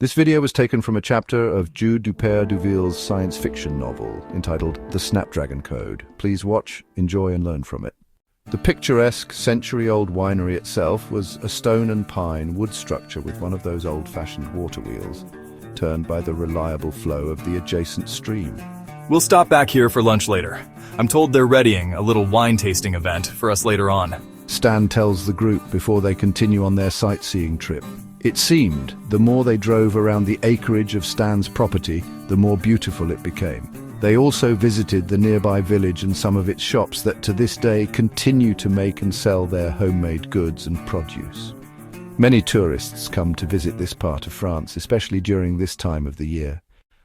This video was taken from a chapter of Jude Dupère-Duville's science fiction novel entitled The Snapdragon Code. Please watch, enjoy and learn from it. The picturesque, century-old winery itself was a stone and pine wood structure with one of those old-fashioned water wheels, turned by the reliable flow of the adjacent stream. We'll stop back here for lunch later. I'm told they're readying a little wine tasting event for us later on. Stan tells the group before they continue on their sightseeing trip. It seemed the more they drove around the acreage of Stan's property, the more beautiful it became. They also visited the nearby village and some of its shops that to this day continue to make and sell their homemade goods and produce. Many tourists come to visit this part of France, especially during this time of the year.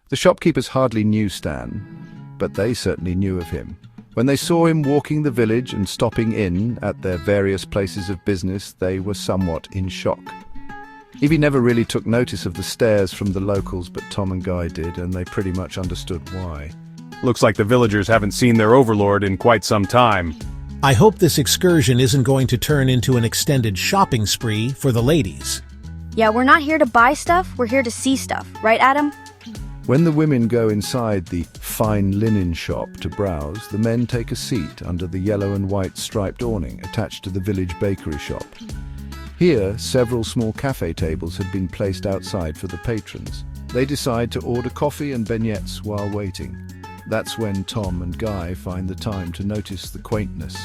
The shopkeepers hardly knew Stan, but they certainly knew of him. When they saw him walking the village and stopping in at their various places of business, they were somewhat in shock. Evey never really took notice of the stares from the locals, but Tom and Guy did, and they pretty much understood why. Looks like the villagers haven't seen their overlord in quite some time. I hope this excursion isn't going to turn into an extended shopping spree for the ladies. Yeah, we're not here to buy stuff, we're here to see stuff. Right, Adam? When the women go inside the fine linen shop to browse, the men take a seat under the yellow and white striped awning attached to the village bakery shop. Here, several small cafe tables had been placed outside for the patrons. They decide to order coffee and beignets while waiting. That's when Tom and Guy find the time to notice the quaintness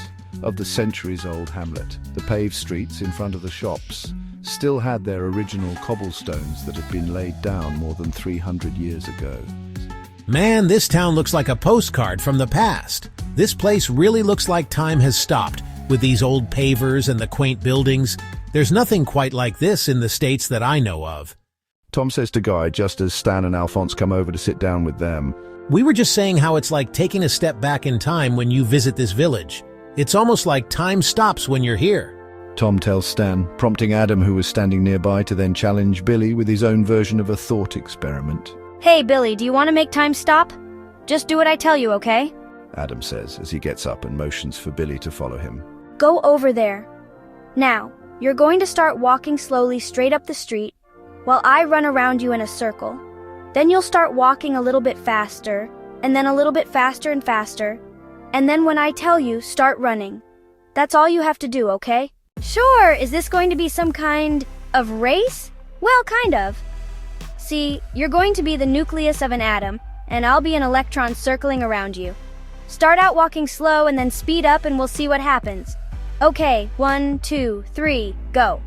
of the centuries-old hamlet. The paved streets in front of the shops still had their original cobblestones that had been laid down more than 300 years ago. Man, this town looks like a postcard from the past. This place really looks like time has stopped, with these old pavers and the quaint buildings. There's nothing quite like this in the States that I know of. Tom says to Guy just as Stan and Alphonse come over to sit down with them. We were just saying how it's like taking a step back in time when you visit this village. It's almost like time stops when you're here. Tom tells Stan, prompting Adam, who was standing nearby, to then challenge Billy with his own version of a thought experiment. Hey, Billy, do you want to make time stop? Just do what I tell you, okay? Adam says as he gets up and motions for Billy to follow him. Go over there. Now, you're going to start walking slowly straight up the street while I run around you in a circle. Then you'll start walking a little bit faster, and then a little bit faster and faster. And then when I tell you, start running. That's all you have to do, okay? Sure, is this going to be some kind of race? Well, kind of. See, you're going to be the nucleus of an atom, and I'll be an electron circling around you. Start out walking slow and then speed up and we'll see what happens. Okay, 1, 2, 3, go.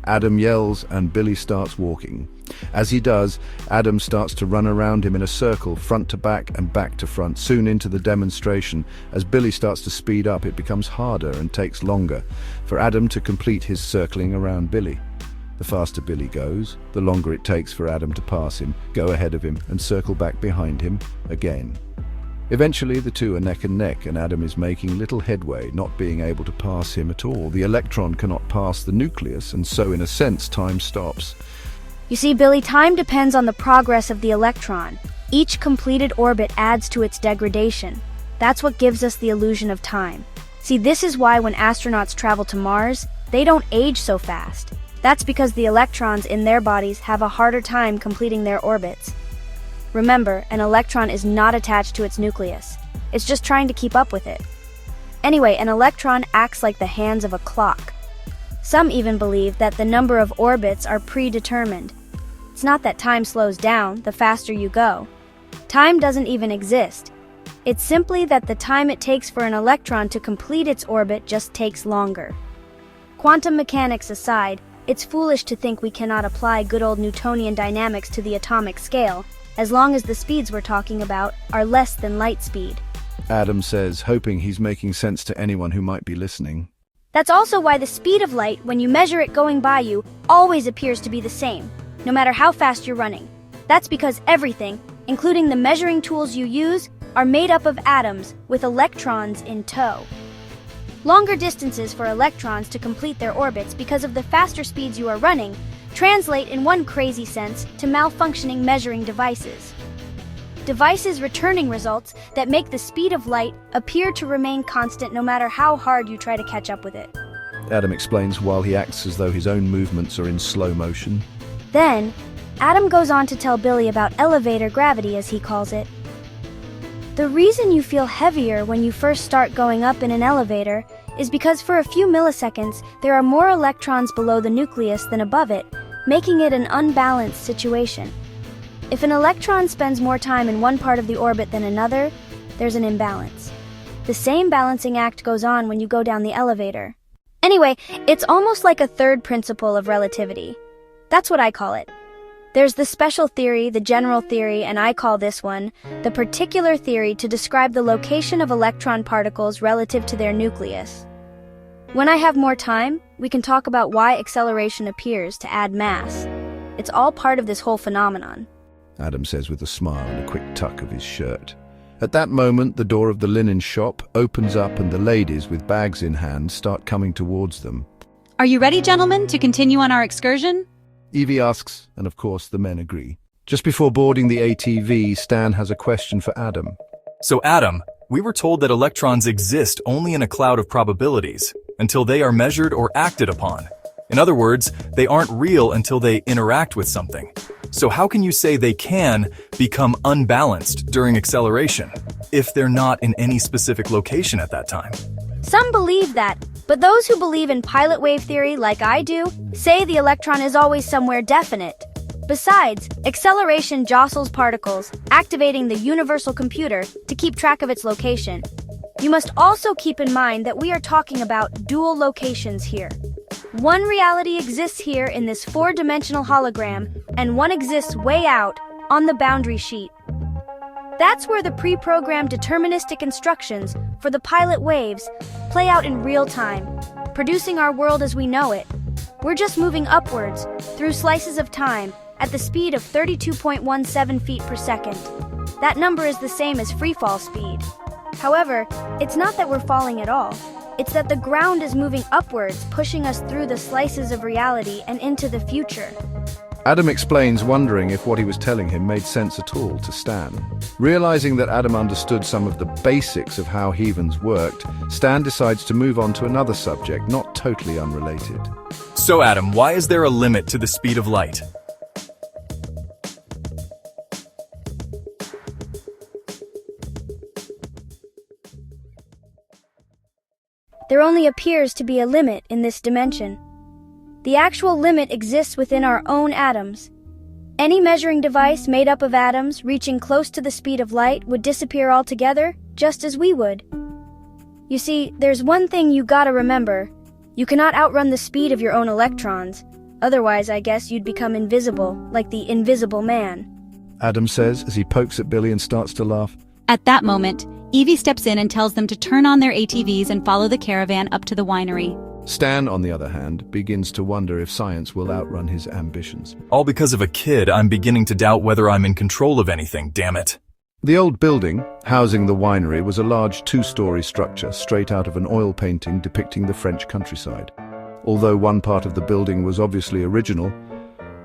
Adam yells and Billy starts walking. As he does, Adam starts to run around him in a circle, front to back and back to front. Soon into the demonstration, as Billy starts to speed up, it becomes harder and takes longer for Adam to complete his circling around Billy. The faster Billy goes, the longer it takes for Adam to pass him, go ahead of him and circle back behind him again. Eventually, the two are neck and neck, and Adam is making little headway, not being able to pass him at all. The electron cannot pass the nucleus, and so in a sense, time stops. You see, Billy, time depends on the progress of the electron. Each completed orbit adds to its degradation. That's what gives us the illusion of time. See, this is why when astronauts travel to Mars, they don't age so fast. That's because the electrons in their bodies have a harder time completing their orbits. Remember, an electron is not attached to its nucleus. It's just trying to keep up with it. Anyway, an electron acts like the hands of a clock. Some even believe that the number of orbits are predetermined. It's not that time slows down the faster you go. Time doesn't even exist. It's simply that the time it takes for an electron to complete its orbit just takes longer. Quantum mechanics aside, it's foolish to think we cannot apply good old Newtonian dynamics to the atomic scale, as long as the speeds we're talking about are less than light speed. Adam says, hoping he's making sense to anyone who might be listening. That's also why the speed of light, when you measure it going by you, always appears to be the same, no matter how fast you're running. That's because everything, including the measuring tools you use, are made up of atoms with electrons in tow. Longer distances for electrons to complete their orbits because of the faster speeds you are running translate in one crazy sense to malfunctioning measuring devices. Devices returning results that make the speed of light appear to remain constant no matter how hard you try to catch up with it. Adam explains while he acts as though his own movements are in slow motion. Then, Adam goes on to tell Billy about elevator gravity, as he calls it. The reason you feel heavier when you first start going up in an elevator is because for a few milliseconds there are more electrons below the nucleus than above it, making it an unbalanced situation. If an electron spends more time in one part of the orbit than another, there's an imbalance. The same balancing act goes on when you go down the elevator. Anyway, it's almost like a third principle of relativity. That's what I call it. There's the special theory, the general theory, and I call this one the particular theory to describe the location of electron particles relative to their nucleus. When I have more time, we can talk about why acceleration appears to add mass. It's all part of this whole phenomenon. Adam says with a smile and a quick tuck of his shirt. At that moment, the door of the linen shop opens up and the ladies with bags in hand start coming towards them. Are you ready, gentlemen, to continue on our excursion? Evey asks, and of course the men agree. Just before boarding the ATV, Stan has a question for Adam. So Adam, we were told that electrons exist only in a cloud of probabilities, until they are measured or acted upon. In other words, they aren't real until they interact with something. So how can you say they can become unbalanced during acceleration, if they're not in any specific location at that time? Some believe that, but those who believe in pilot wave theory, like I do, say the electron is always somewhere definite. Besides, acceleration jostles particles, activating the universal computer to keep track of its location. You must also keep in mind that we are talking about dual locations here. One reality exists here in this four-dimensional hologram, and one exists way out, on the boundary sheet. That's where the pre-programmed deterministic instructions for the pilot waves play out in real time, producing our world as we know it. We're just moving upwards, through slices of time, at the speed of 32.17 feet per second. That number is the same as freefall speed. However, it's not that we're falling at all. It's that the ground is moving upwards, pushing us through the slices of reality and into the future. Adam explains, wondering if what he was telling him made sense at all to Stan. Realizing that Adam understood some of the basics of how heavens worked, Stan decides to move on to another subject, not totally unrelated. So Adam, why is there a limit to the speed of light? There only appears to be a limit in this dimension. The actual limit exists within our own atoms. Any measuring device made up of atoms reaching close to the speed of light would disappear altogether, just as we would. You see, there's one thing you gotta remember. You cannot outrun the speed of your own electrons. Otherwise, I guess you'd become invisible, like the Invisible Man. Adam says as he pokes at Billy and starts to laugh. At that moment, Evey steps in and tells them to turn on their ATVs and follow the caravan up to the winery. Stan, on the other hand, begins to wonder if science will outrun his ambitions. All because of a kid, I'm beginning to doubt whether I'm in control of anything, damn it. The old building, housing the winery, was a large two-story structure straight out of an oil painting depicting the French countryside. Although one part of the building was obviously original,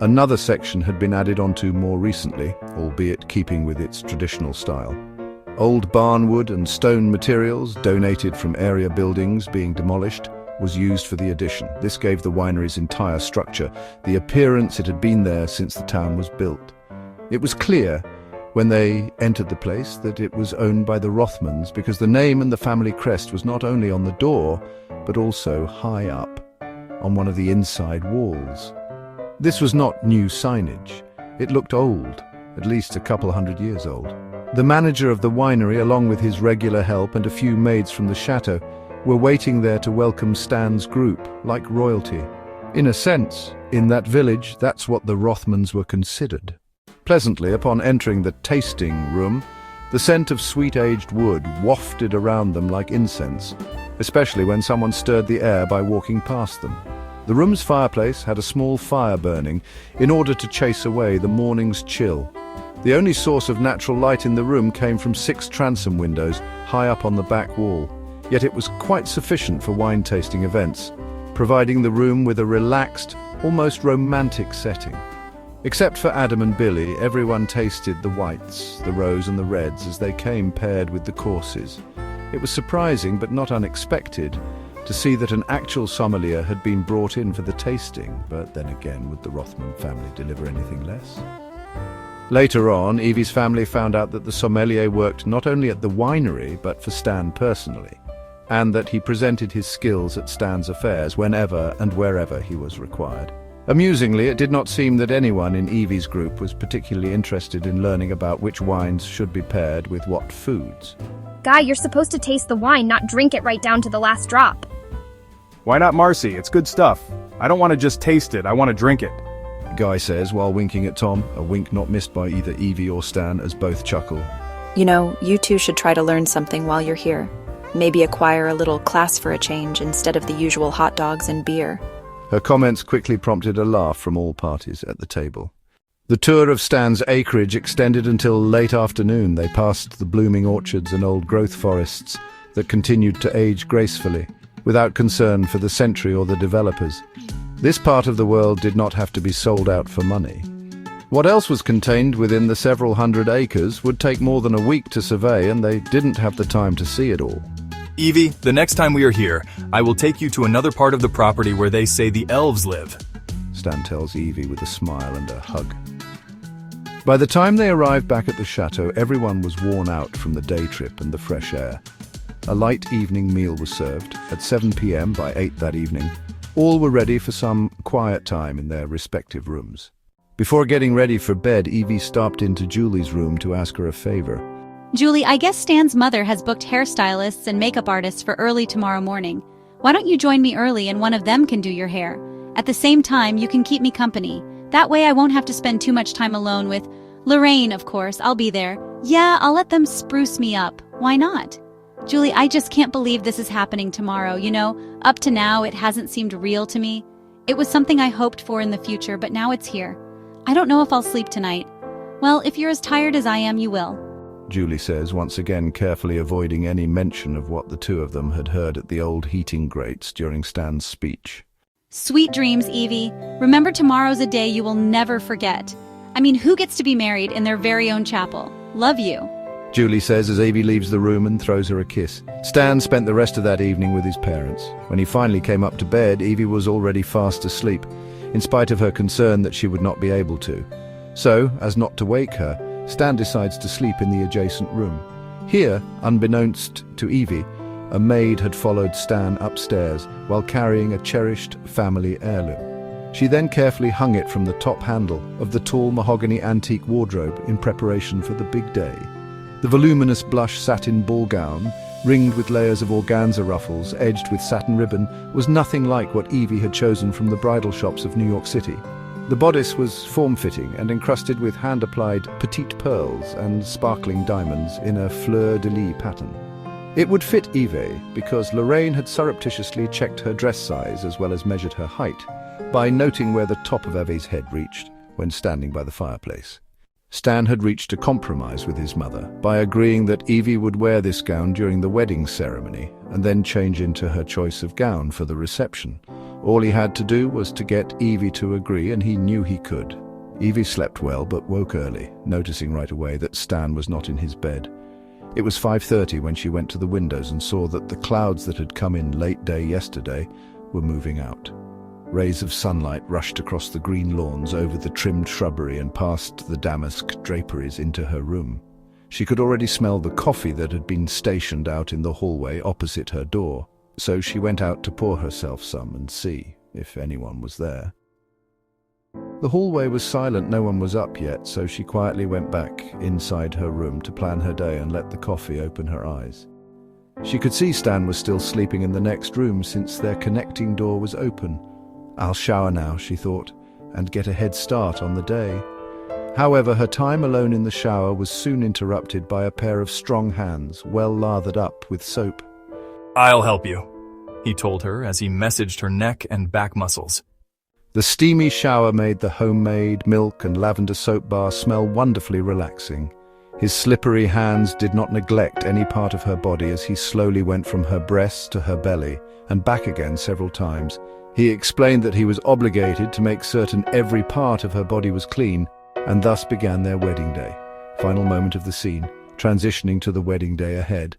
another section had been added onto more recently, albeit keeping with its traditional style. Old barnwood and stone materials, donated from area buildings being demolished, was used for the addition. This gave the winery's entire structure the appearance it had been there since the town was built. It was clear, when they entered the place, that it was owned by the Rothmanns, because the name and the family crest was not only on the door, but also high up, on one of the inside walls. This was not new signage. It looked old, at least a couple hundred years old. The manager of the winery, along with his regular help and a few maids from the chateau, were waiting there to welcome Stan's group, like royalty. In a sense, in that village, that's what the Rothmanns were considered. Pleasantly, upon entering the tasting room, the scent of sweet-aged wood wafted around them like incense, especially when someone stirred the air by walking past them. The room's fireplace had a small fire burning in order to chase away the morning's chill. The only source of natural light in the room came from 6 transom windows high up on the back wall. Yet it was quite sufficient for wine-tasting events, providing the room with a relaxed, almost romantic setting. Except for Adam and Billy, everyone tasted the whites, the rose and the reds as they came paired with the courses. It was surprising, but not unexpected, to see that an actual sommelier had been brought in for the tasting, but then again, would the Rothmann family deliver anything less? Later on, Evey's family found out that the sommelier worked not only at the winery, but for Stan personally, and that he presented his skills at Stan's affairs whenever and wherever he was required. Amusingly, it did not seem that anyone in Evey's group was particularly interested in learning about which wines should be paired with what foods. Guy, you're supposed to taste the wine, not drink it right down to the last drop. Why not Marcy? It's good stuff. I don't want to just taste it, I want to drink it. Guy says while winking at Tom, a wink not missed by either Evey or Stan as both chuckle. You know, you two should try to learn something while you're here. Maybe acquire a little class for a change instead of the usual hot dogs and beer. Her comments quickly prompted a laugh from all parties at the table. The tour of Stan's acreage extended until late afternoon. They passed the blooming orchards and old growth forests that continued to age gracefully, without concern for the century or the developers. This part of the world did not have to be sold out for money. What else was contained within the several hundred acres would take more than a week to survey, and they didn't have the time to see it all. Evey, the next time we are here, I will take you to another part of the property where they say the elves live. Stan tells Evey with a smile and a hug. By the time they arrived back at the chateau, everyone was worn out from the day trip and the fresh air. A light evening meal was served. At 7 p.m. by 8 that evening, all were ready for some quiet time in their respective rooms. Before getting ready for bed, Evey stopped into Julie's room to ask her a favor. Julie, I guess Stan's mother has booked hairstylists and makeup artists for early tomorrow morning. Why don't you join me early and one of them can do your hair? At the same time, you can keep me company. That way I won't have to spend too much time alone with Lorraine, of course. I'll be there. Yeah, I'll let them spruce me up. Why not? Julie, I just can't believe this is happening tomorrow. You know, up to now, it hasn't seemed real to me. It was something I hoped for in the future, but now it's here. I don't know if I'll sleep tonight. Well, if you're as tired as I am, you will. Julie says, once again carefully avoiding any mention of what the two of them had heard at the old heating grates during Stan's speech. Sweet dreams, Evey. Remember, tomorrow's a day you will never forget. I mean, who gets to be married in their very own chapel? Love you. Julie says as Evey leaves the room and throws her a kiss. Stan spent the rest of that evening with his parents. When he finally came up to bed, Evey was already fast asleep, in spite of her concern that she would not be able to. So, as not to wake her, Stan decides to sleep in the adjacent room. Here, unbeknownst to Evey, a maid had followed Stan upstairs while carrying a cherished family heirloom. She then carefully hung it from the top handle of the tall mahogany antique wardrobe in preparation for the big day. The voluminous blush satin ball gown, ringed with layers of organza ruffles edged with satin ribbon, was nothing like what Evey had chosen from the bridal shops of New York City. The bodice was form-fitting and encrusted with hand-applied petite pearls and sparkling diamonds in a fleur-de-lis pattern. It would fit Evey because Lorraine had surreptitiously checked her dress size as well as measured her height by noting where the top of Evey's head reached when standing by the fireplace. Stan had reached a compromise with his mother by agreeing that Evey would wear this gown during the wedding ceremony and then change into her choice of gown for the reception. All he had to do was to get Evey to agree, and he knew he could. Evey slept well but woke early, noticing right away that Stan was not in his bed. It was 5:30 when she went to the windows and saw that the clouds that had come in late day yesterday were moving out. Rays of sunlight rushed across the green lawns over the trimmed shrubbery and past the damask draperies into her room. She could already smell the coffee that had been stationed out in the hallway opposite her door, so she went out to pour herself some and see if anyone was there. The hallway was silent, no one was up yet, so she quietly went back inside her room to plan her day and let the coffee open her eyes. She could see Stan was still sleeping in the next room since their connecting door was open. I'll shower now, she thought, and get a head start on the day. However, her time alone in the shower was soon interrupted by a pair of strong hands, well lathered up with soap. I'll help you, he told her as he messaged her neck and back muscles. The steamy shower made the homemade milk and lavender soap bar smell wonderfully relaxing. His slippery hands did not neglect any part of her body as he slowly went from her breast to her belly and back again several times. He explained that he was obligated to make certain every part of her body was clean, and thus began their wedding day. Final moment of the scene, transitioning to the wedding day ahead.